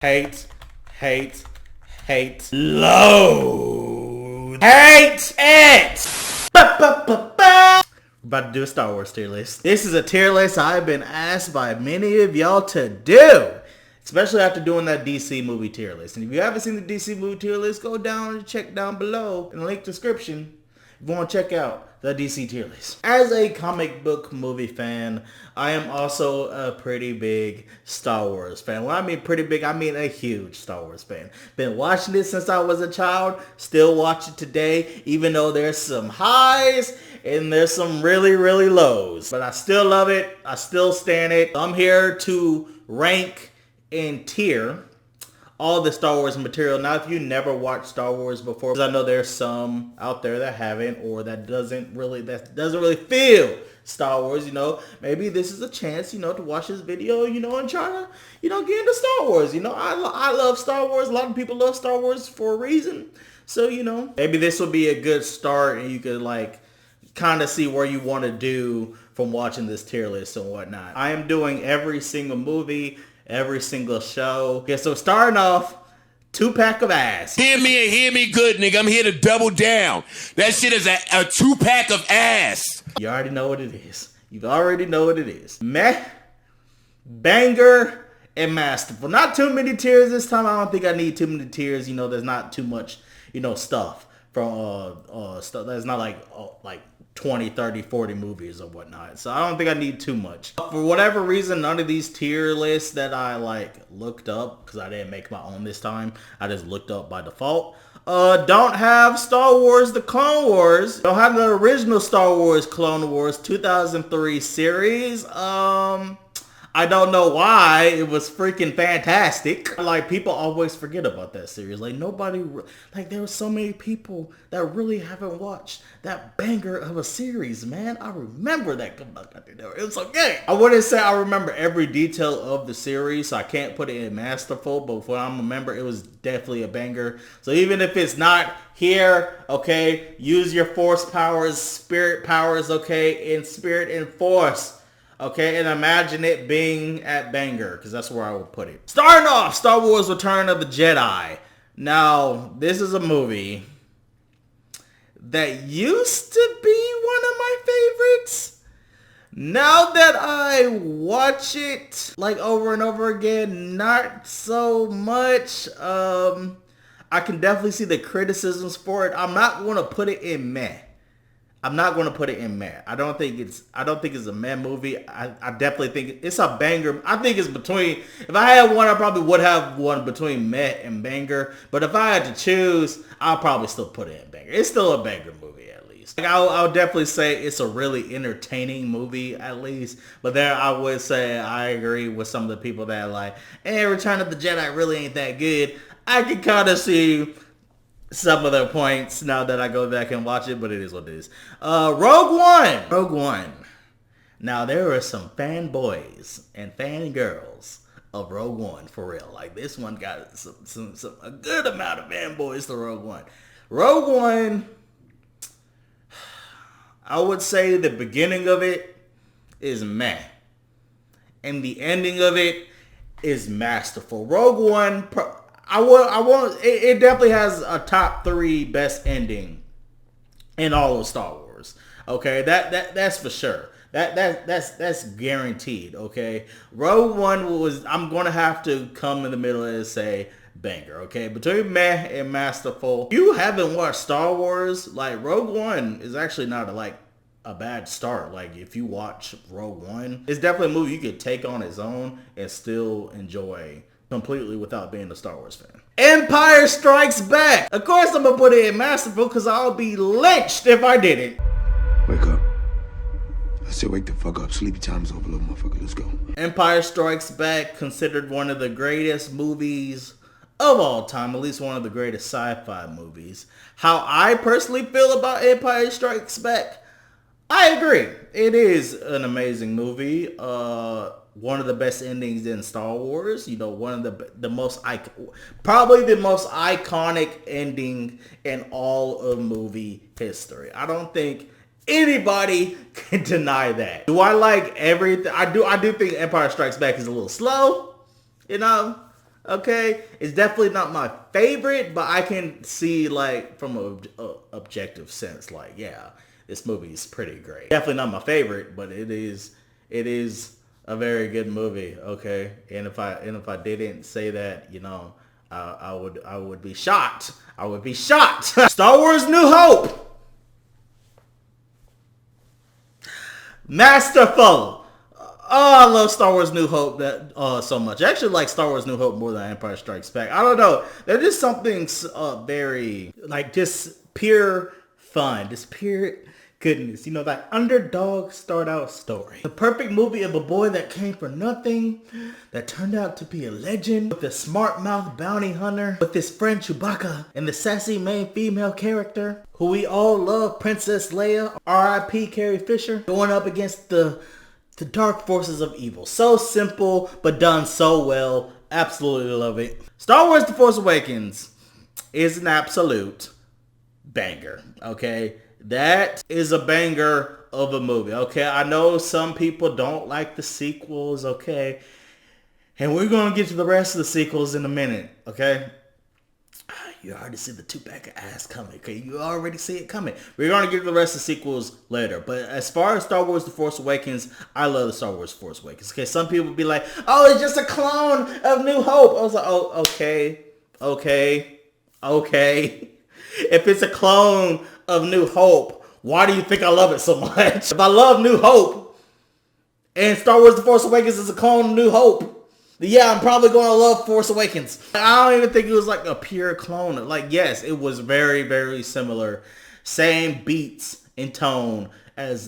Hate, load, hate it! We're about to do a Star Wars tier list. This is a tier list I've been asked by many of y'all to do, especially after doing that DC movie tier list. And if you haven't seen the DC movie tier list, go down and check down below in the link description if you want to check out the DC tier list. As a comic book movie fan, I am also a pretty big Star Wars fan. When I mean pretty big, I mean a huge Star Wars fan. Been watching it since I was a child, still watch it today, even though there's some highs and there's some really, really lows. But I still love it. I still stand it. I'm here to rank and tier all the Star Wars material. Now, if you never watched Star Wars before, because I know there's some out there that haven't, or that doesn't really feel Star Wars, maybe this is a chance, to watch this video, and try to, get into Star Wars. I love Star Wars. A lot of people love Star Wars for a reason. So, maybe this will be a good start, and you could kind of see where you want to do from watching this tier list and whatnot. I am doing every single movie, every single show. Okay, so starting off, 2-pack of ass. Hear me good, nigga. I'm here to double down. That shit is a 2-pack of ass. You already know what it is. You already know what it is. Meh, banger, and masterful. Not too many tiers this time. I don't think I need too many tiers. There's not too much, stuff from stuff that's not like 20, 30, 40 movies or whatnot. So I don't think I need too much. For whatever reason, none of these tier lists that I looked up, because I didn't make my own this time, I just looked up by default, don't have Star Wars The Clone Wars. Don't have the original Star Wars Clone Wars 2003 series. I don't know why. It was freaking fantastic. People always forget about that series. Nobody, there were so many people that really haven't watched that banger of a series, man. I remember that. It was okay. I wouldn't say I remember every detail of the series, so I can't put it in masterful, but what I remember, it was definitely a banger. So even if it's not here, okay, use your force powers, spirit powers, okay, in spirit and force. Okay, and imagine it being at banger, because that's where I would put it. Starting off, Star Wars Return of the Jedi. Now, this is a movie that used to be one of my favorites. Now that I watch it, over and over again, not so much. I can definitely see the criticisms for it. I'm not going to put it in meh. I don't think it's a meh movie. I definitely think it's a banger. I think it's between, if I had one, I probably would have one between meh and banger. But if I had to choose, I'll probably still put it in banger. It's still a banger movie at least. I'll definitely say it's a really entertaining movie at least. But there I would say I agree with some of the people that Return of the Jedi really ain't that good. I can kind of see some of their points now that I go back and watch it, but it is what it is. Rogue One. Now there are some fanboys and fangirls of Rogue One for real. This one got a good amount of fanboys to Rogue One. Rogue One, I would say the beginning of it is meh, and the ending of it is masterful. Rogue One, it definitely has a top 3 best ending in all of Star Wars. Okay, that's for sure. That's guaranteed. Okay, Rogue One was. I'm gonna have to come in the middle and say banger. Okay, between meh and masterful. If you haven't watched Star Wars, Rogue One is actually not a bad start. If you watch Rogue One, it's definitely a movie you could take on its own and still enjoy completely without being a Star Wars fan. Empire Strikes Back. Of course I'm gonna put it in masterful, because I'll be lynched if I didn't. Wake up. I said wake the fuck up. Sleepy time's over, little motherfucker. Let's go. Empire Strikes Back, considered one of the greatest movies of all time, at least one of the greatest sci-fi movies. How I personally feel about Empire Strikes Back, I agree. It is an amazing movie. One of the best endings in Star Wars. One of the most probably the most iconic ending in all of movie history. I don't think anybody can deny that. Do I like everything? I do think Empire Strikes Back is a little slow. Okay, it's definitely not my favorite, but I can see like from a objective sense, like yeah, this movie is pretty great. Definitely not my favorite, but it is a very good movie. Okay, and if I didn't say that, you know, I would be shocked. I would be shocked. Star Wars: New Hope. Masterful. Oh, I love Star Wars New Hope so much. I actually like Star Wars New Hope more than Empire Strikes Back. I don't know. There's just something very, like, just pure fun. Just pure goodness. You know, that underdog start-out story. The perfect movie of a boy that came for nothing, that turned out to be a legend, with a smart-mouthed bounty hunter, with his friend Chewbacca, and the sassy main female character, who we all love, Princess Leia, R.I.P. Carrie Fisher, going up against the dark forces of evil. So simple, but done so well. Absolutely love it. Star Wars The Force Awakens is an absolute banger, okay? That is a banger of a movie, okay? I know some people don't like the sequels, okay? And we're going to get to the rest of the sequels in a minute, okay? You already see the two-pack of ass coming, okay? You already see it coming. We're going to get to the rest of the sequels later. But as far as Star Wars The Force Awakens, I love the Star Wars Force Awakens. Okay, some people be like, oh, it's just a clone of New Hope. I was like, oh, okay. If it's a clone of New Hope, why do you think I love it so much? If I love New Hope and Star Wars The Force Awakens is a clone of New Hope, yeah, I'm probably going to love Force Awakens. I don't even think it was like a pure clone. Like, yes, it was very, very similar. Same beats and tone as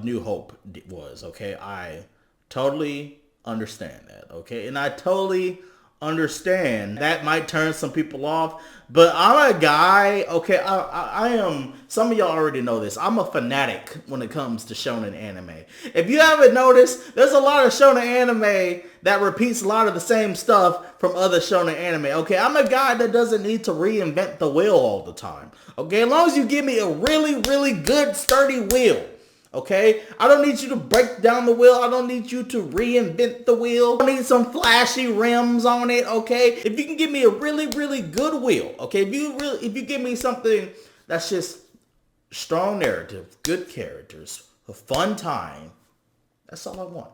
New Hope was, okay? I totally understand that, okay? And I totally understand that might turn some people off, but I'm a guy, okay, I am, some of y'all already know this, I'm a fanatic when it comes to shonen anime. If you haven't noticed, there's a lot of shonen anime that repeats a lot of the same stuff from other shonen anime, okay? I'm a guy that doesn't need to reinvent the wheel all the time, okay? As long as you give me a really, really good, sturdy wheel, okay? I don't need you to break down the wheel. I don't need you to reinvent the wheel. I don't need some flashy rims on it, okay? If you can give me a really, really good wheel, okay? If you give me something that's just strong narrative, good characters, a fun time, that's all I want.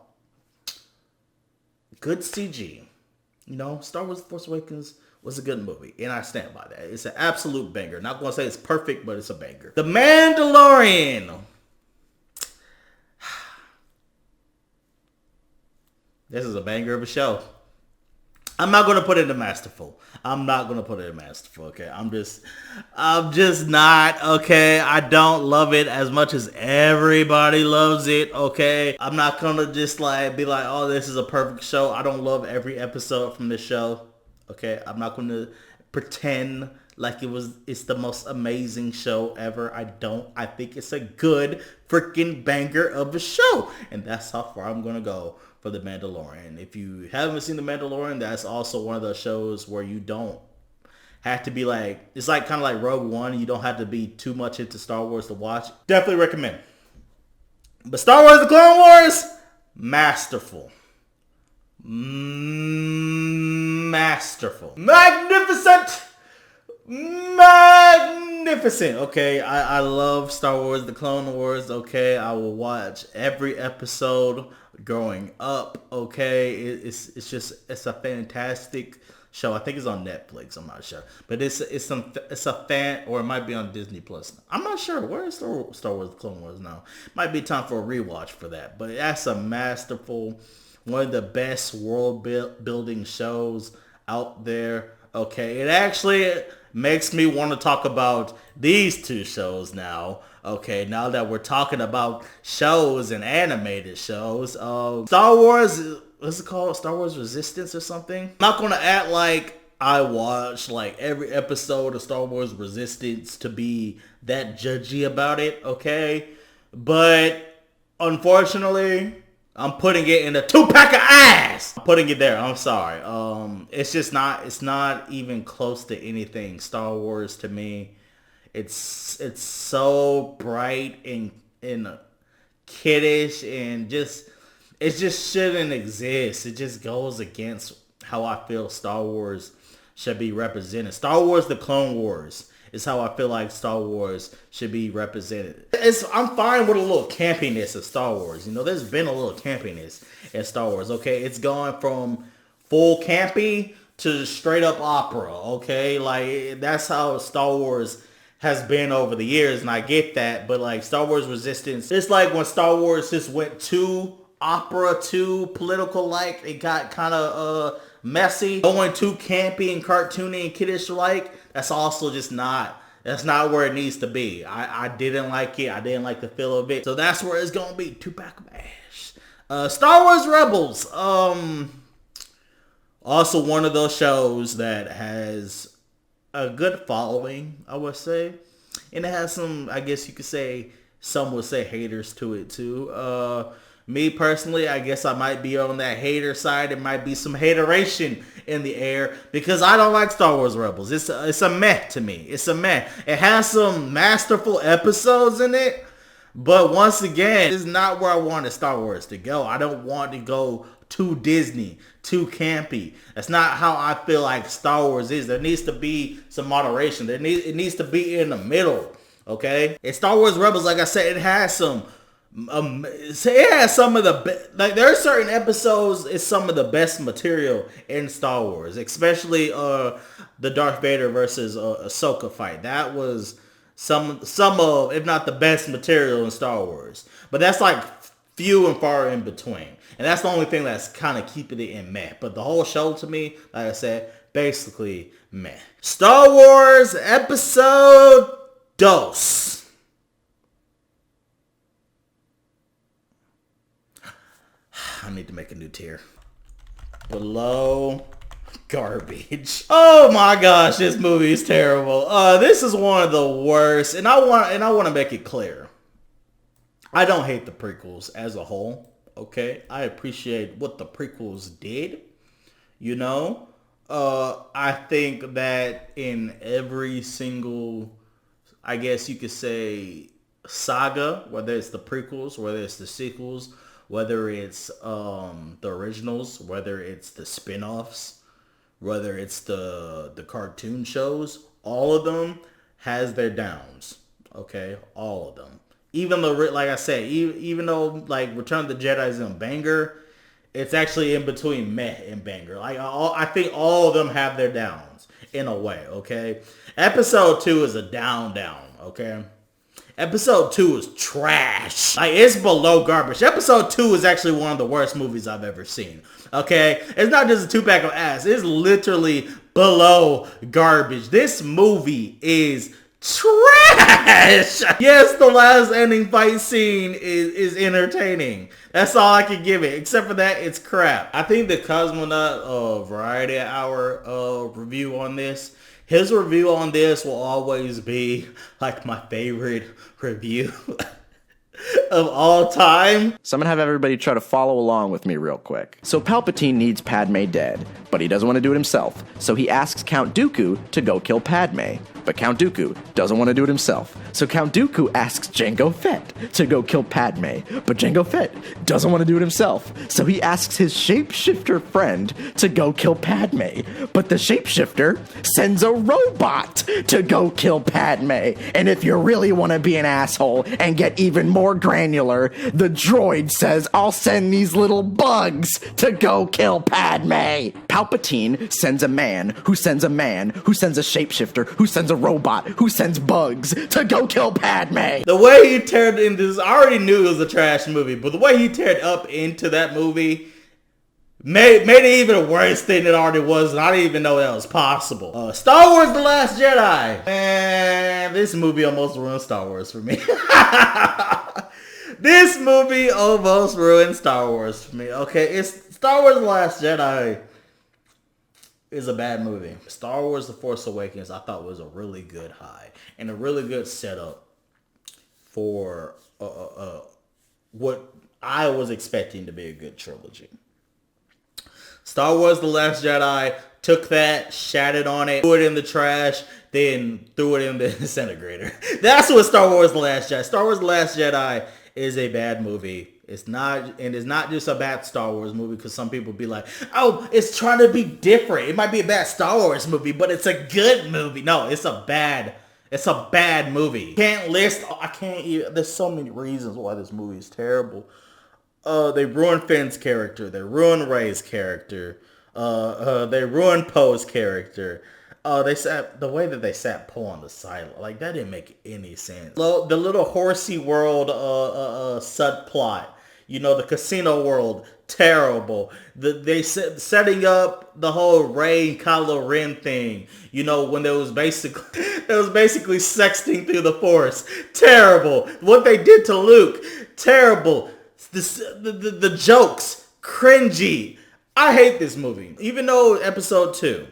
Good CG. You know, Star Wars: The Force Awakens was a good movie, and I stand by that. It's an absolute banger. Not going to say it's perfect, but it's a banger. The Mandalorian. This is a banger of a show. I'm not going to put it in masterful. Okay? I'm just not, okay? I don't love it as much as everybody loves it, okay? I'm not going to just like be like, oh, this is a perfect show. I don't love every episode from this show, okay? I'm not going to pretend like it's the most amazing show ever. I think it's a good freaking banger of a show. And that's how far I'm going to go for The Mandalorian. If you haven't seen The Mandalorian, that's also one of those shows where you don't have to be like, it's like kind of like Rogue One. You don't have to be too much into Star Wars to watch. Definitely recommend. But Star Wars: The Clone Wars, masterful. Masterful. Magnificent. Okay, I love Star Wars: The Clone Wars. Okay, I will watch every episode growing up. Okay, it's a fantastic show. I think it's on Netflix. I'm not sure, but it's a fan, or it might be on Disney Plus. I'm not sure. Where is Star Wars: The Clone Wars now? Might be time for a rewatch for that. But that's a masterful, one of the best world building shows out there. Okay, it actually makes me want to talk about these two shows now. Okay, now that we're talking about shows and animated shows. Star Wars, what's it called? Star Wars Resistance or something? I'm not going to act like I watch like every episode of Star Wars Resistance to be that judgy about it, okay? But unfortunately, I'm putting it in a 2-pack of ass. I'm putting it there. I'm sorry. It's not even close to anything Star Wars to me. It's so bright and kiddish, and it just shouldn't exist. It just goes against how I feel Star Wars should be represented. Star Wars The Clone Wars is how I feel like Star Wars should be represented. I'm fine with a little campiness of Star Wars. You know, there's been a little campiness in Star Wars, okay? It's gone from full campy to straight up opera, okay? Like, that's how Star Wars has been over the years, and I get that, but like Star Wars Resistance, it's like when Star Wars just went too opera, too political, like it got kind of messy, going too campy and cartoony and kiddish like. That's also just that's not where it needs to be. I didn't like it. I didn't like the feel of it. So that's where it's gonna be. 2-pack of ash. Star Wars Rebels. Also one of those shows that has a good following, I would say. And it has some, I guess you could say, some would say haters to it too. Me personally, I guess I might be on that hater side. There might be some hateration in the air because I don't like Star Wars Rebels. It's a meh to me. It's a meh. It has some masterful episodes in it, but once again, it's not where I wanted Star Wars to go. I don't want to go too Disney, too campy. That's not how I feel like Star Wars is. There needs to be some moderation. It needs to be in the middle, okay? And Star Wars Rebels, like I said, it has some of the like there are certain episodes, it's some of the best material in Star Wars, especially the Darth Vader versus Ahsoka fight. That was some of, if not the best material in Star Wars, but that's like few and far in between, and that's the only thing that's kind of keeping it in meh. But the whole show to me, like I said, basically meh. Star Wars Episode Dos. I need to make a new tier. Below garbage. Oh my gosh, this movie is terrible. This is one of the worst, and I want to make it clear. I don't hate the prequels as a whole. Okay, I appreciate what the prequels did. You know, I think that in every single, I guess you could say, saga, whether it's the prequels, whether it's the sequels, whether it's the originals, whether it's the spin-offs, whether it's the cartoon shows, all of them has their downs. Okay, all of them. Even though, like I said, even though like Return of the Jedi is a banger, it's actually in between meh and banger. Like I think all of them have their downs in a way. Okay, Episode 2 is a down. Okay. Episode 2 is trash. Like, it's below garbage. Episode 2 is actually one of the worst movies I've ever seen. Okay? It's not just a 2-pack of ass. It's literally below garbage. This movie is trash. Yes, the last ending fight scene is entertaining. That's all I can give it. Except for that, it's crap. I think the Cosmonaut Variety Hour review on this, his review on this will always be like my favorite review of all time. So I'm gonna have everybody try to follow along with me real quick. So Palpatine needs Padme dead, but he doesn't want to do it himself. So he asks Count Dooku to go kill Padme. But Count Dooku doesn't want to do it himself. So Count Dooku asks Jango Fett to go kill Padme. But Jango Fett doesn't want to do it himself. So he asks his shapeshifter friend to go kill Padme. But the shapeshifter sends a robot to go kill Padme. And if you really want to be an asshole and get even more granular, the droid says, I'll send these little bugs to go kill Padme. Palpatine sends a man, who sends a man, who sends a shapeshifter, who sends a robot, who sends bugs to go kill Padme. The way he turned into this, I already knew it was a trash movie, but the way he turned up into that movie made it even worse than it already was, and I didn't even know that was possible. Star Wars The Last Jedi. Man, this movie almost ruined Star Wars for me. This movie almost ruined Star Wars for me. Okay, it's Star Wars The Last Jedi is a bad movie. Star Wars The Force Awakens I thought was a really good high and a really good setup for what I was expecting to be a good trilogy. Star Wars The Last Jedi took that, shat it on it, threw it in the trash, then threw it in the disintegrator. That's what Star Wars The Last Jedi. Star Wars The Last Jedi is a bad movie. It's not just a bad Star Wars movie, because some people be like, oh, it's trying to be different. It might be a bad Star Wars movie, but it's a good movie. No, it's a bad movie. There's so many reasons why this movie is terrible. They ruined Finn's character. They ruined Rey's character. They ruined Poe's character. The way that they sat Poe on the side, like, that didn't make any sense. The little horsey world subplot, the casino world, terrible. Setting up the whole Rey and Kylo Ren thing, when there was basically sexting through the Force, terrible. What they did to Luke, terrible. The jokes, cringy. I hate this movie. Even though Episode 2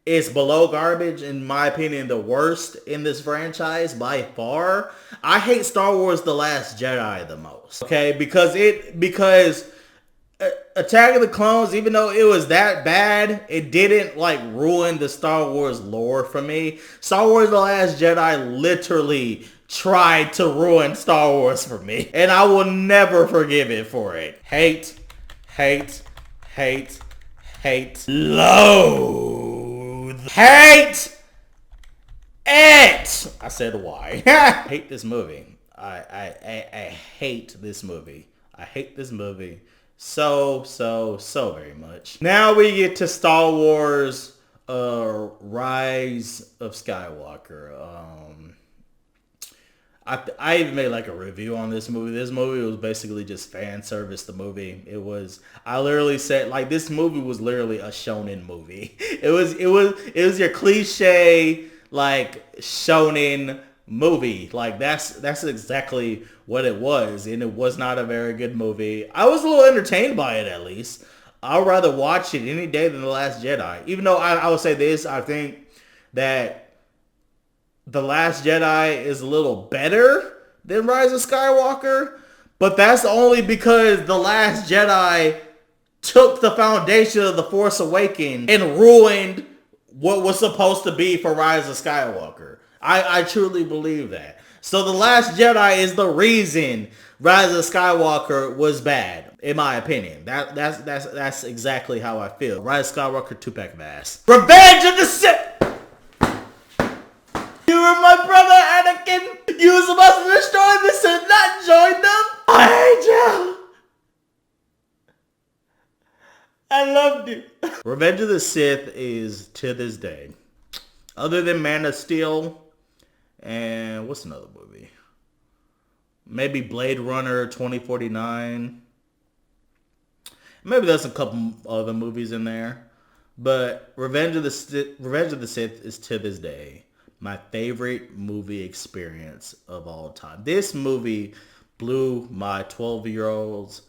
is below garbage, in my opinion, the worst in this franchise by far, I hate Star Wars The Last Jedi the most. Okay, because Attack of the Clones, even though it was that bad, it didn't ruin the Star Wars lore for me. Star Wars The Last Jedi literally tried to ruin Star Wars for me, and I will never forgive it for it. Hate, loathe, hate it. I said why. Hate this movie. I hate this movie. I hate this movie so very much. Now we get to Star Wars Rise of Skywalker. I even made a review on this movie. This movie was basically just fan service. The movie, I literally said, this movie was literally a shonen movie. It was your cliche shonen movie. That's exactly what it was, and it was not a very good movie. I was a little entertained by it, at least. I'd rather watch it any day than The Last Jedi. Even though I would say this, I think that The Last Jedi is a little better than Rise of Skywalker, but that's only because The Last Jedi took the foundation of The Force Awakens and ruined what was supposed to be for Rise of Skywalker. I truly believe that. So The Last Jedi is the reason Rise of Skywalker was bad, in my opinion. That's exactly how I feel. Rise of Skywalker, 2-pack of ass. Revenge of the Sith! You were my brother, Anakin! You were supposed to destroy the Sith, not join them! I hate you! I loved you. Revenge of the Sith is, to this day, other than Man of Steel, and what's another movie? Maybe Blade Runner 2049. Maybe there's a couple other movies in there. But Revenge of the Sith is, to this day, my favorite movie experience of all time. This movie blew my 12-year-old's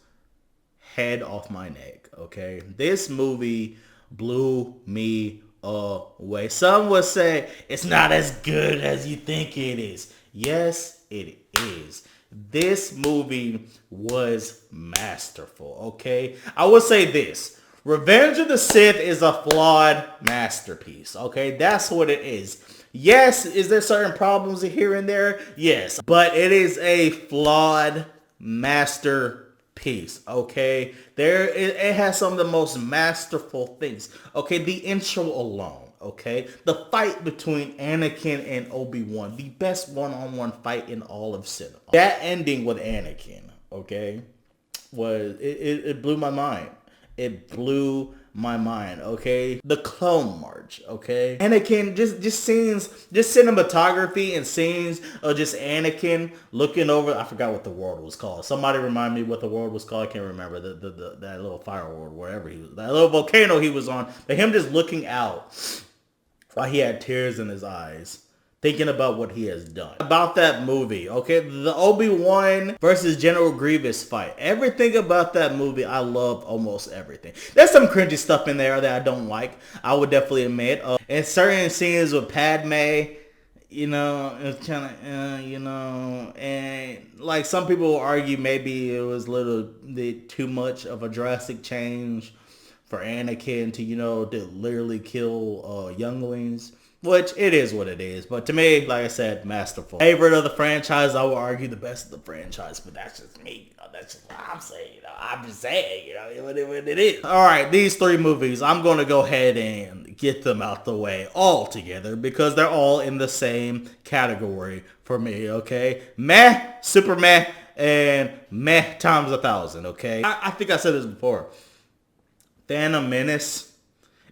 head off my neck, okay? This movie blew me away. Some would say it's not as good as you think it is. Yes, it is. This movie was masterful, okay? I would say this. Revenge of the Sith is a flawed masterpiece, okay? That's what it is. Yes, is there certain problems here and there? Yes. But it is a flawed masterpiece, okay? It has some of the most masterful things. Okay, the intro alone, okay? The fight between Anakin and Obi-Wan, the best one-on-one fight in all of cinema. That ending with Anakin, okay, it blew my mind. It blew my mind, okay? The Clone March, okay? Anakin, just scenes, just cinematography and scenes of just Anakin looking over, I forgot what the world was called. Somebody remind me what the world was called. I can't remember. That little fire world, wherever he was, that little volcano he was on. But him just looking out while he had tears in his eyes, thinking about what he has done. About that movie, okay? The Obi-Wan versus General Grievous fight. Everything about that movie, I love almost everything. There's some cringy stuff in there that I don't like, I would definitely admit. And certain scenes with Padme, it's kind of, and like some people will argue maybe it was a little bit too much of a drastic change for Anakin to, to literally kill younglings. Which, it is what it is. But to me, like I said, masterful. Favorite of the franchise, I would argue the best of the franchise. But that's just me. That's just what I'm saying. I'm just saying, what it is. Alright, these 3 movies, I'm going to go ahead and get them out the way all together. Because they're all in the same category for me, okay? Meh, super meh, and meh times 1,000, okay? I think I said this before. Phantom Menace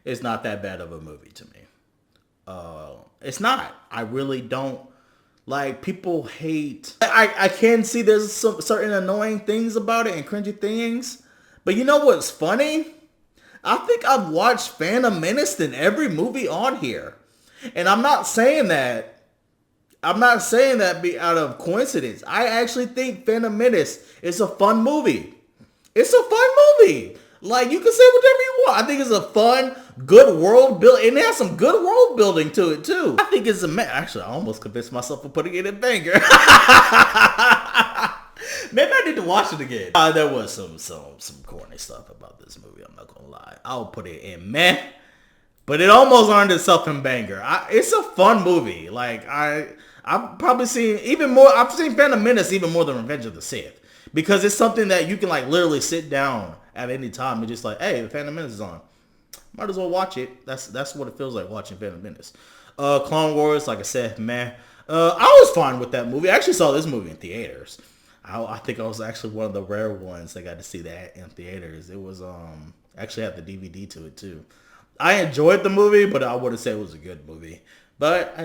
is not that bad of a movie to me. It's not. I really don't. Like, people hate. I can see there's some certain annoying things about it and cringy things. But you know what's funny? I think I've watched Phantom Menace in every movie on here. And I'm not saying that. I'm not saying that be out of coincidence. I actually think Phantom Menace is a fun movie. It's a fun movie. Like, you can say whatever you want. I think it's a fun, good world build, and it has some good world building to it too. I think it's actually, I almost convinced myself of putting it in banger. Maybe I need to watch it again. There was some corny stuff about this movie. I'm not gonna lie. I'll put it in meh, but it almost earned itself in banger. It's a fun movie. Like, I've probably seen even more. I've seen Phantom Menace even more than Revenge of the Sith, because it's something that you can like literally sit down at any time and just like, hey, the Phantom Menace is on. Might as well watch it. That's what it feels like watching Phantom Menace. Clone Wars, like I said, man. I was fine with that movie. I actually saw this movie in theaters. I think I was actually one of the rare ones that got to see that in theaters. It was actually had the DVD to it too. I enjoyed the movie, but I wouldn't say it was a good movie. But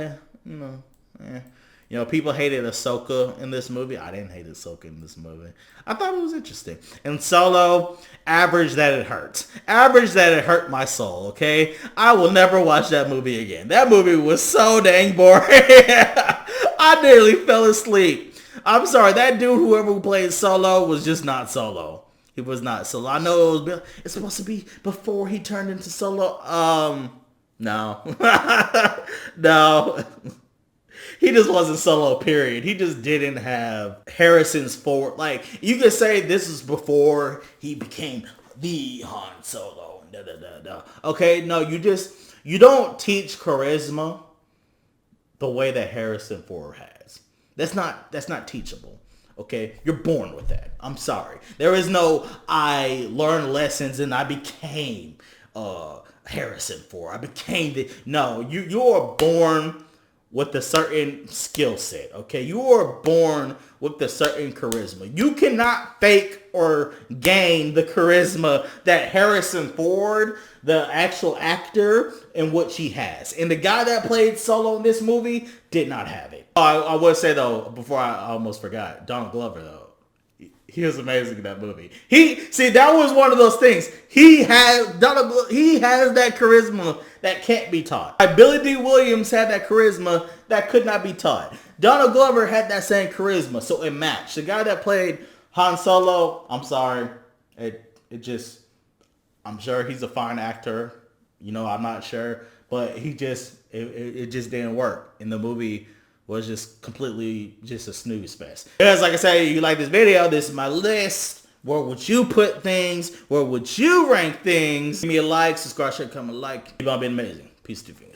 people hated Ahsoka in this movie. I didn't hate Ahsoka in this movie. I thought it was interesting. And Solo, average that it hurt. Average that it hurt my soul, okay? I will never watch that movie again. That movie was so dang boring. I nearly fell asleep. I'm sorry, that dude, whoever played Solo, was just not Solo. He was not Solo. I know it's supposed to be before he turned into Solo. No. No. He just wasn't Solo, period. He just didn't have Harrison's forward. Like, you could say this is before he became the Han Solo. Okay, no, you don't teach charisma the way that Harrison Ford has. That's not teachable. Okay, you're born with that. I'm sorry. There is no I learned lessons and I became Harrison Ford. I became no. You are born with a certain skill set, okay? You are born with a certain charisma. You cannot fake or gain the charisma that Harrison Ford, the actual actor, and what she has. And the guy that played Solo in this movie did not have it. I would say, though, before I almost forgot, Donald Glover, though. He was amazing in that movie. That was one of those things. He has that charisma that can't be taught. Like Billy D. Williams had that charisma that could not be taught. Donald Glover had that same charisma, so it matched. The guy that played Han Solo, I'm sorry, I'm sure he's a fine actor. I'm not sure, but it just didn't work. In the movie was just completely just a snooze fest. Because like I said, if you like this video, this is my list. Where would you put things? Where would you rank things? Give me a like, subscribe, share, comment, like. Keep on being amazing. Peace to you.